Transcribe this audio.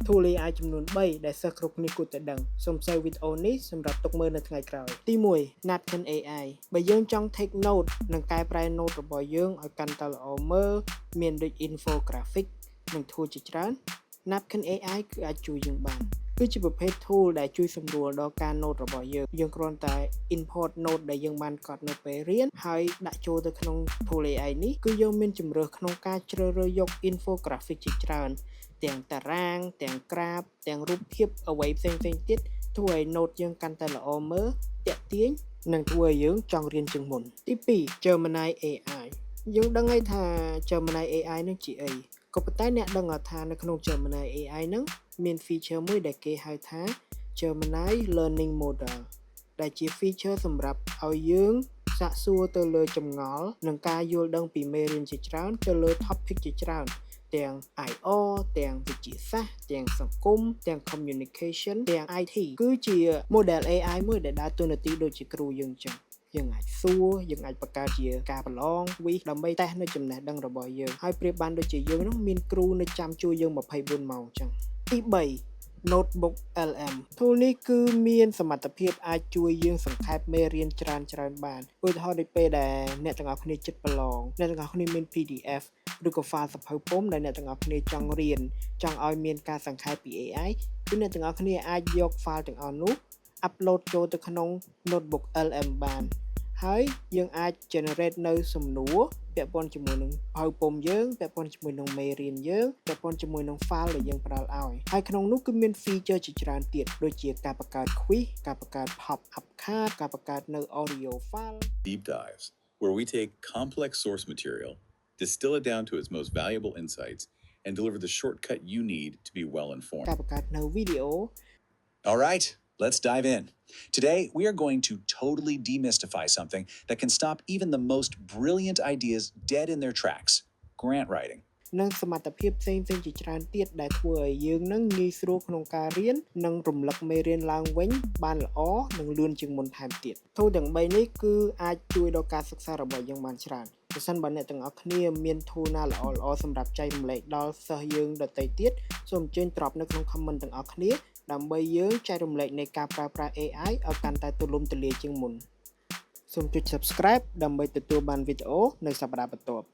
Tool AI ចំនួន3ដែលសិស្សគ្រប់គ្នាគួរតែដឹងសូម save វីដេអូនេះសម្រាប់ទុកមើលនៅថ្ងៃក្រោយទី1 Napkin AI បើយើងចង់ take note និងកែប្រែ note របស់យើងឲ្យកាន់តែល្អមើលមានដូច infographic និង tool ជាច្រើន Napkin AI គឺអាចជួយយើងបានគឺជាប្រភេទ tool ដែលជួយសម្រួលដល់ការ note របស់យើងគ្រាន់តែ import note ដែលយើងបានកត់នៅពេលរៀនហើយដាក់ចូលទៅក្នុង tool AI នេះគឺយើងមានជម្រើសក្នុងការជ្រើសរើសយក infographic ជាច្រើនទាំងតារាងទាំងក្រាបទាំងរូបភាពអ្វីផ្សេងៗទៀតធ្វើឲ្យ note យើងកាន់តែល្អមើលទាក់ទាញនិងធ្វើឲ្យយើងចង់រៀនជាងមុនទី2 Gemini AI យើងដឹងហើយថា Gemini AI នឹងជាអីក៏ប៉ុន្តែអ្នកដឹងអត់ថានៅក្នុង Gemini AI ហ្នឹងមាន feature មួយដែលគេហៅថា Gemini Learning Model ដែលជា feature សម្រាប់ឲ្យយើងសាកសួរទៅលើចម្ងល់និងការយល់ដឹងពីមេរៀនជាច្រើនទៅលើ topic ជាច្រើនទាំង IR ទាំងវិទ្យាសាស្ត្រទាំងសង្គមទាំង communication ទាំង IT គឺជា model AI មួយដែលដើរតួនាទីដូចជាគ្រូយើងចឹងយើងអាចសួរយើងអាចបង្កើតជាការប្រឡង quiz ដើម្បីតេស្តនៅចំណេះដឹងរបស់យើងហើយប្រៀបបានដូចជាយើងនឹងមានគ្រូនៅចាំជួយយើង24ម៉ោងចឹងទី3 Notebook LM tool នេះគឺមានសមត្ថភាពអាចជួយយើងសង្ខេបមេរៀនច្រើនបានឧទាហរណ៍ដូចពេលដែលអ្នកទាំងអស់គ្នាចិត្តប្រឡងអ្នកទាំងអស់គ្នាមាន PDF ឬក៏ file សភៅពុម្ពដែលអ្នកទាំងអស់គ្នាចង់រៀនចង់ឲ្យមានការសង្ខេបពី AI គឺអ្នកទាំងអស់គ្នាអាចយក file ទាំងអស់នោះ upload ចូលទៅក្នុង Notebook LM បានហើយយើងអាច generate នៅសំណួរពាក់ព័ន្ធជាមួយនឹងសភៅពុម្ពយើងពាក់ព័ន្ធជាមួយនឹងមេរៀនយើងពាក់ព័ន្ធជាមួយនឹង file ដែលយើងផ្ដល់ឲ្យហើយក្នុងនោះគឺមាន feature ជាច្រើនទៀតដូចជាការបង្កើត quiz ការបង្កើត pop up card ការបង្កើតនៅ audio file deep dives where we take complex source material distill it down to its most valuable insights and deliver the shortcut you need to be well informed ការបង្កើតនៅ video All right, let's dive in. Today, we are going to totally demystify something that can stop even the most brilliant ideas dead in their tracks, grant writing. និងសមត្ថភាពផ្សេងជាច្រើនទៀតដែលធ្វើឲ្យយើងនឹងងាយស្រួលក្នុងការរៀននិងរំលឹកមេរៀនឡើងវិញបានល្អនិងលឿនជាងមុនថែមទៀត Tool ទាំង3នេះគឺអាចជួយដល់ការសិក្សារបស់យើងបានច្រើនប្រសិនបើអ្នកទាំងអស់គ្នាមាន tool ណាល្អសម្រាប់ចែករំលែកដល់សិស្សយើងដទៃទៀតសូមអញ្ជើញ drop នៅក្នុង comment ទាំងអស់គ្នាដើម្បីយើងចែករំលែកនៃការប្រើប្រាស់ AI ឲ្យកាន់តែទូលំទូលាយជាងមុនសូមចុច subscribe ដើម្បីទទួលបានវីដេអូនៅសប្តាហ៍បន្ទាប់